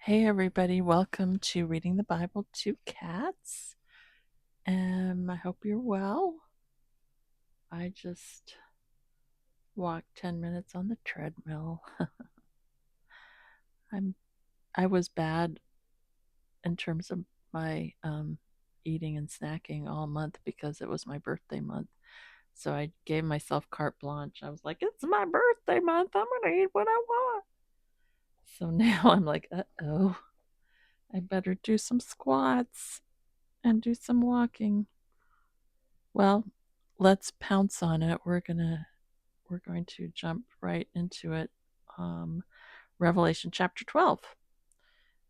Hey, everybody, welcome to Reading the Bible to Cats. I hope you're well. I just walked 10 minutes on the treadmill. I was bad in terms of my eating and snacking all month because it was my birthday month. So I gave myself carte blanche. I was like, it's my birthday month. I'm going to eat what I want. So now I'm like, uh-oh, I better do some squats and do some walking. Well, let's pounce on it. We're going to jump right into it. Revelation chapter 12,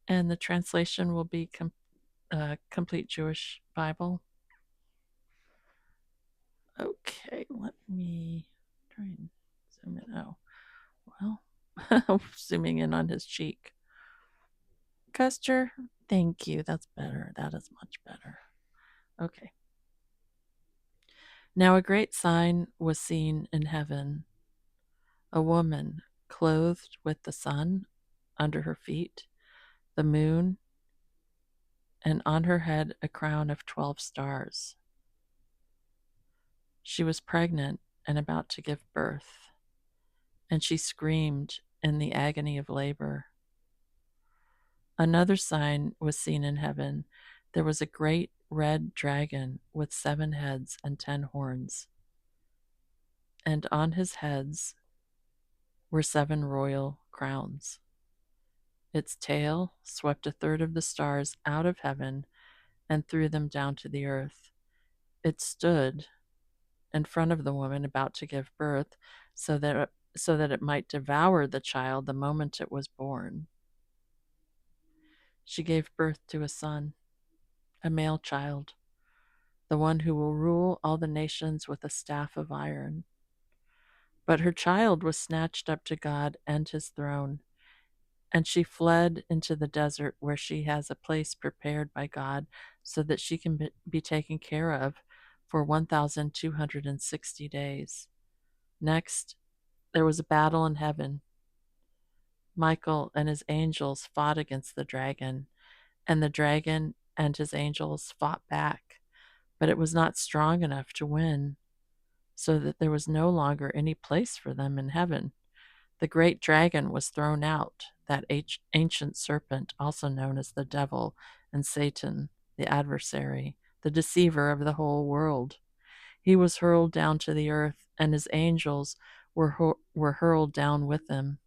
and the translation will be Complete Jewish Bible. Okay, let me try and zoom in. Oh, well, zooming in on his cheek. Custer, thank you. That's better. That is much better. Okay. Now a great sign was seen in heaven, a woman clothed with the sun under her feet, the moon, and on her head a crown of 12 stars. She was pregnant and about to give birth, and she screamed in the agony of labor. Another sign was seen in heaven. There was a great red dragon with 7 heads and 10 horns, and on his heads were 7 royal crowns. Its tail swept a third of the stars out of heaven and threw them down to the earth. It stood in front of the woman about to give birth so that it might devour the child the moment it was born. She gave birth to a son, a male child, the one who will rule all the nations with a staff of iron. But her child was snatched up to God and his throne, and she fled into the desert where she has a place prepared by God so that she can be taken care of for 1,260 days. Next, there was a battle in heaven. Michael and his angels fought against the dragon, and the dragon and his angels fought back, but it was not strong enough to win, so that there was no longer any place for them in heaven. The great dragon was thrown out, that ancient serpent, also known as the devil and Satan, the adversary, the deceiver of the whole world. He was hurled down to the earth, and his angels were hurled down with him.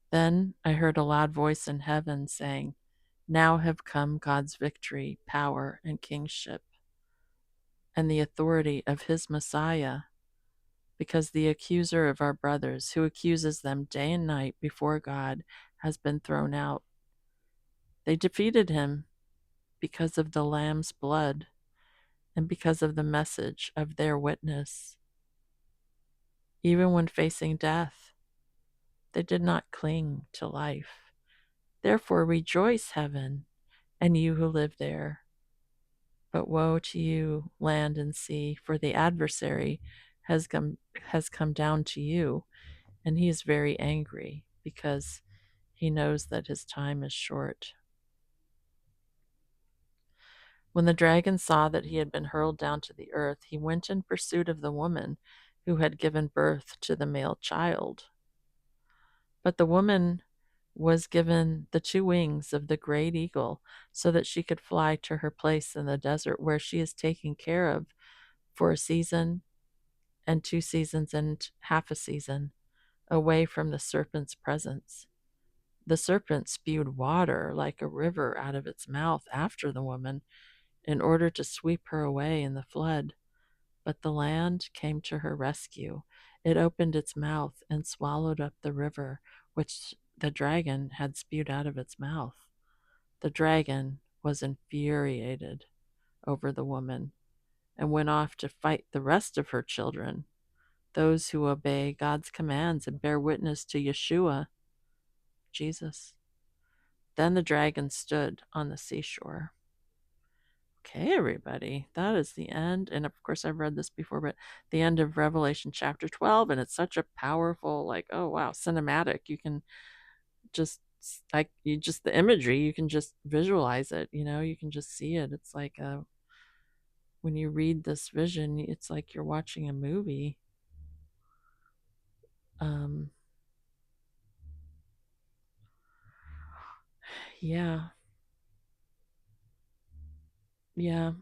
Then I heard a loud voice in heaven saying, "Now have come God's victory, power, and kingship, and the authority of his Messiah, because the accuser of our brothers, who accuses them day and night before God, has been thrown out. They defeated him because of the Lamb's blood and because of the message of their witness. Even when facing death, they did not cling to life. Therefore rejoice, heaven, and you who live there. But woe to you, land and sea, for the adversary has come down to you, and he is very angry because he knows that his time is short." When the dragon saw that he had been hurled down to the earth, he went in pursuit of the woman who had given birth to the male child. But the woman was given the 2 wings of the great eagle so that she could fly to her place in the desert where she is taken care of for a season and 2 seasons and half a season, away from the serpent's presence. The serpent spewed water like a river out of its mouth after the woman in order to sweep her away in the flood. But the land came to her rescue. It opened its mouth and swallowed up the river which the dragon had spewed out of its mouth. The dragon was infuriated over the woman and went off to fight the rest of her children, those who obey God's commands and bear witness to Yeshua, Jesus. Then the dragon stood on the seashore. Okay, everybody, that is the end. And of course, I've read this before, but the end of Revelation chapter 12. And it's such a powerful, like, oh, wow, cinematic. You can just you just the imagery, you can just visualize it, you can just see it. It's like when you read this vision, it's like you're watching a movie. Um, yeah, yeah.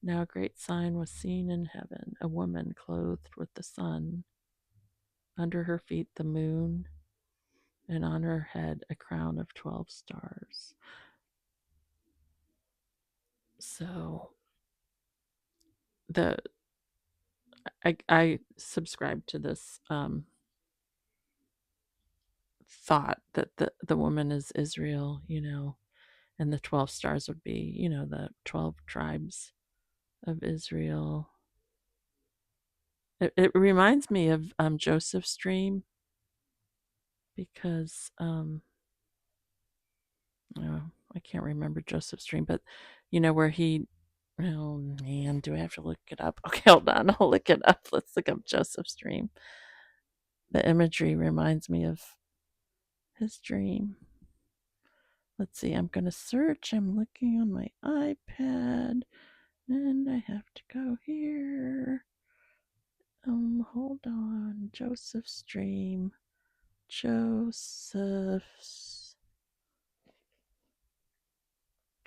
Now a great sign was seen in heaven, a woman clothed with the sun, under her feet the moon, and on her head a crown of 12 stars. So the I subscribe to this thought that the woman is Israel, and the 12 stars would be, the 12 tribes of Israel. It reminds me of Joseph's dream because oh, I can't remember Joseph's dream, but where he, oh man, do I have to look it up? Okay, hold on, I'll look it up. Let's look up Joseph's dream. The imagery reminds me of his dream. Let's see, I'm going to search. I'm looking on my iPad and I have to go here. Hold on. Joseph's dream. Joseph's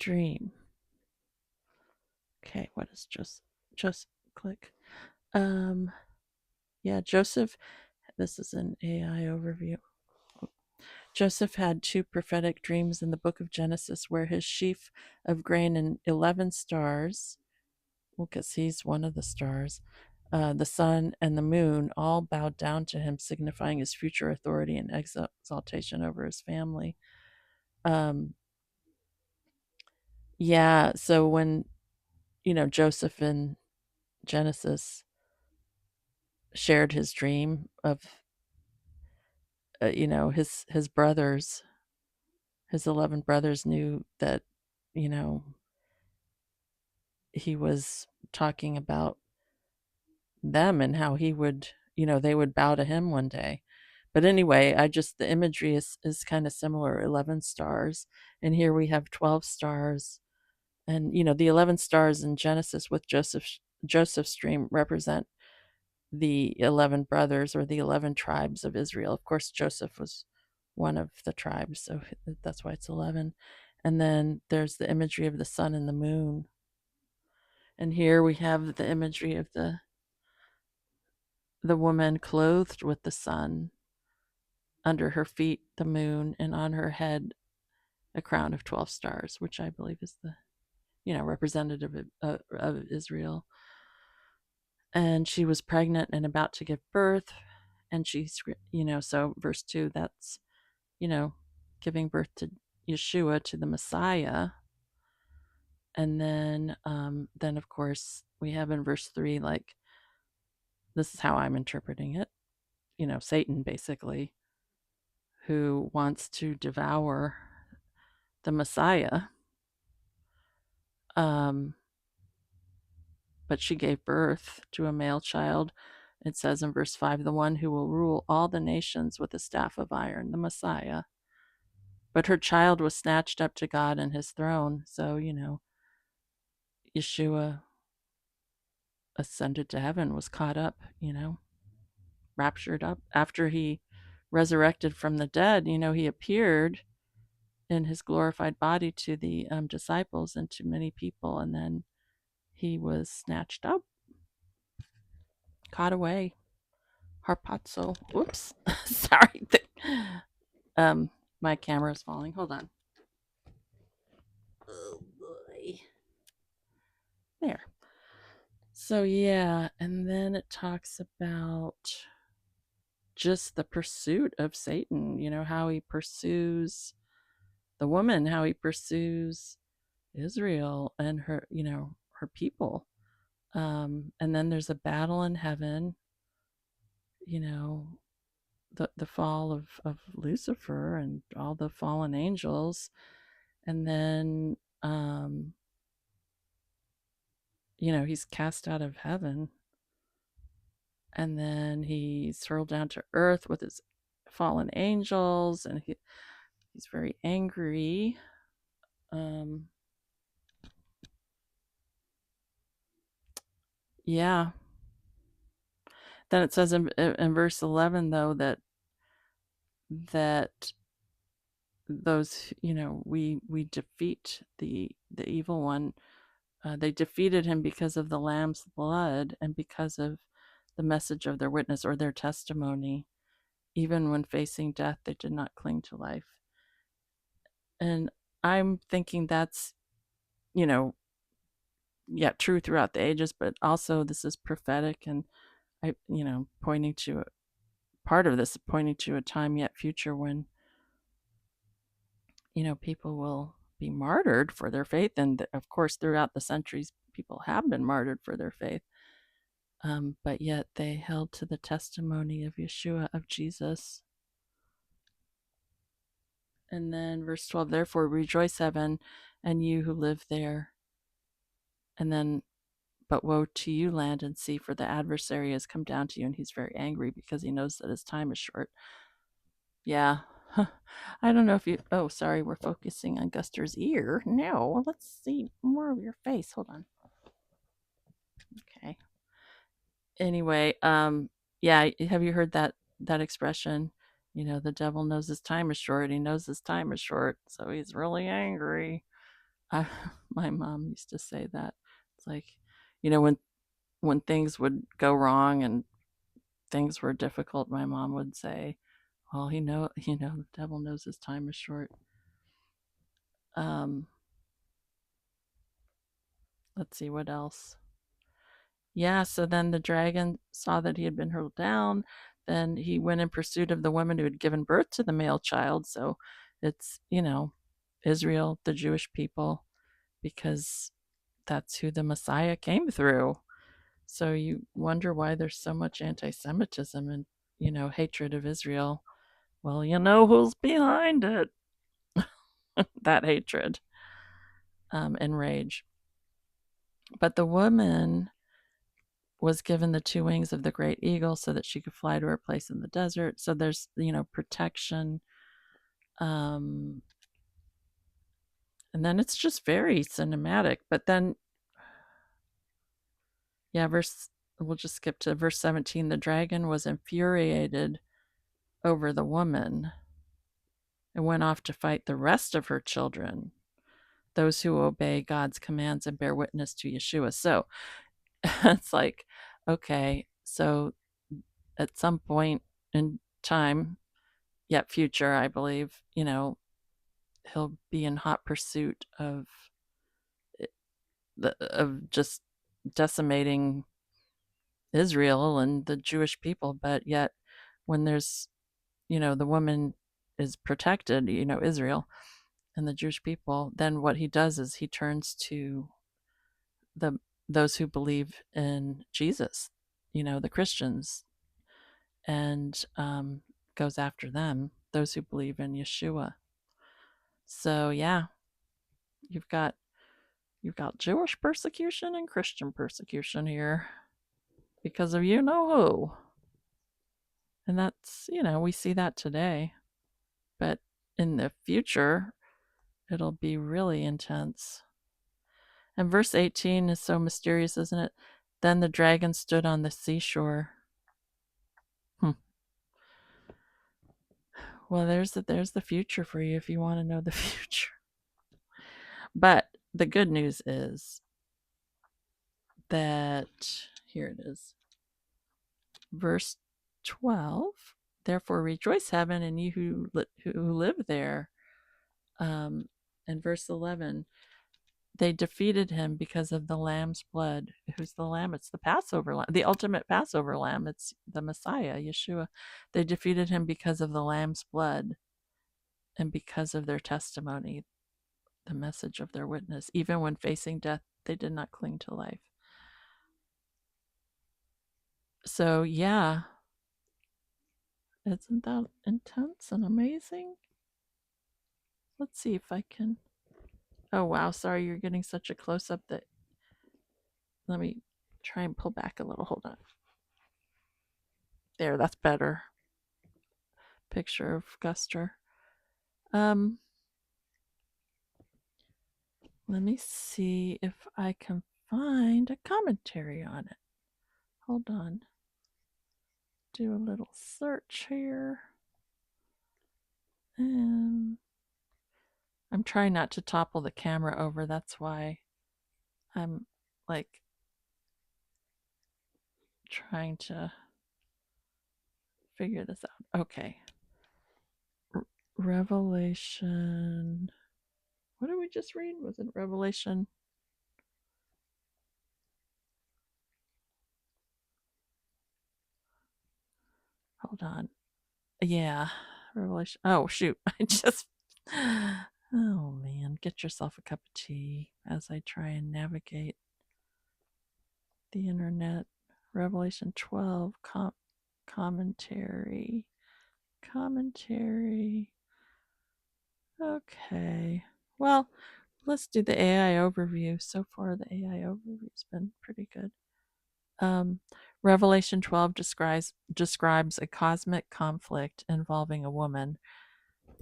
dream. Okay, what is just click. Yeah, Joseph, this is an AI overview. Joseph had two prophetic dreams in the book of Genesis where his sheaf of grain and 11 stars, well, because he's one of the stars, the sun and the moon all bowed down to him, signifying his future authority and exaltation over his family. Yeah, so when, Joseph in Genesis shared his dream of, his brothers, his 11 brothers knew that, you know, he was talking about them and how he would, they would bow to him one day. But anyway, the imagery is kind of similar, 11 stars. And here we have 12 stars. And, the 11 stars in Genesis with Joseph's dream represent the 11 brothers or the 11 tribes of Israel. Of course, Joseph was one of the tribes, so that's why it's 11. And then there's the imagery of the sun and the moon. And here we have the imagery of the woman clothed with the sun, under her feet the moon, and on her head a crown of 12 stars, which I believe is the representative of Israel. And she was pregnant and about to give birth, and she's, so verse 2, that's, giving birth to Yeshua, to the Messiah. And then of course we have in verse 3, like, this is how I'm interpreting it, Satan basically, who wants to devour the Messiah. But she gave birth to a male child. It says in verse 5, the one who will rule all the nations with a staff of iron, the Messiah. But her child was snatched up to God and his throne. So, Yeshua ascended to heaven, was caught up, raptured up. After he resurrected from the dead, he appeared in his glorified body to the disciples and to many people. And then he was snatched up, caught away. Harpazo. Whoops. Sorry. My camera's falling. Hold on. Oh boy. There. So yeah, and then it talks about just the pursuit of Satan, how he pursues the woman, how he pursues Israel and her people. And then there's a battle in heaven, the fall of Lucifer and all the fallen angels. And then, he's cast out of heaven. And then he's hurled down to earth with his fallen angels. And He's very angry. Yeah. Then it says in verse 11, though, that those, we defeat the evil one. They defeated him because of the lamb's blood and because of the message of their witness or their testimony. Even when facing death, they did not cling to life. And I'm thinking that's, you know, yeah, true throughout the ages, but also this is prophetic, and pointing to part of this, pointing to a time yet future when, people will be martyred for their faith. And of course, throughout the centuries, people have been martyred for their faith. But yet they held to the testimony of Yeshua, of Jesus. And then verse 12, therefore rejoice, heaven, and you who live there. And then, but woe to you, land and sea, for the adversary has come down to you, and he's very angry because he knows that his time is short. Yeah. I don't know if you, oh, sorry, we're focusing on Guster's ear. No, let's see more of your face. Hold on. Okay. Anyway, yeah, have you heard that expression? The devil knows his time is short. He knows his time is short, so he's really angry. I, my mom used to say that. It's like, when things would go wrong and things were difficult, my mom would say, "Well, the devil knows his time is short." Um, let's see what else. Yeah, so then the dragon saw that he had been hurled down. Then he went in pursuit of the woman who had given birth to the male child. So it's, Israel, the Jewish people, because that's who the Messiah came through. So you wonder why there's so much anti Semitism and, hatred of Israel. Well, you know who's behind it. That hatred and rage. But the woman was given the two wings of the great eagle so that she could fly to her place in the desert. So there's, protection. And then it's just very cinematic. But then, yeah, we'll just skip to verse 17. The dragon was infuriated over the woman and went off to fight the rest of her children, those who obey God's commands and bear witness to Yeshua. So it's like, okay, so at some point in time, yet future, I believe, he'll be in hot pursuit of just decimating Israel and the Jewish people. But yet, when there's, the woman is protected, Israel and the Jewish people, then what he does is he turns to the those who believe in Jesus, the Christians, and goes after them, those who believe in Yeshua. So yeah, you've got Jewish persecution and Christian persecution here because of who. And that's, we see that today. But in the future, it'll be really intense. And verse 18 is so mysterious, isn't it? Then the dragon stood on the seashore. Well, there's the future for you if you want to know the future. But the good news is that here it is. Verse 12, therefore rejoice, heaven, and you who live there. And verse 11, they defeated him because of the lamb's blood. Who's the lamb? It's the Passover lamb, the ultimate Passover lamb. It's the Messiah, Yeshua. They defeated him because of the lamb's blood and because of their testimony, the message of their witness. Even when facing death, they did not cling to life. So, yeah, isn't that intense and amazing? Let's see if I can. Oh, wow. Sorry, you're getting such a close up that. Let me try and pull back a little. Hold on. There, that's better. Picture of Guster. Um, let me see if I can find a commentary on it. Hold on. Do a little search here. I'm trying not to topple the camera over. That's why I'm like trying to figure this out. Okay. Revelation. What did we just read? Was it Revelation? Hold on. Yeah. Revelation. Oh, shoot. I just. Oh, man. Get yourself a cup of tea as I try and navigate the internet. Revelation 12 commentary. Commentary. Okay. Well, let's do the AI overview. So far, the AI overview's been pretty good. Um, Revelation 12 describes a cosmic conflict involving a woman.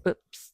Oops.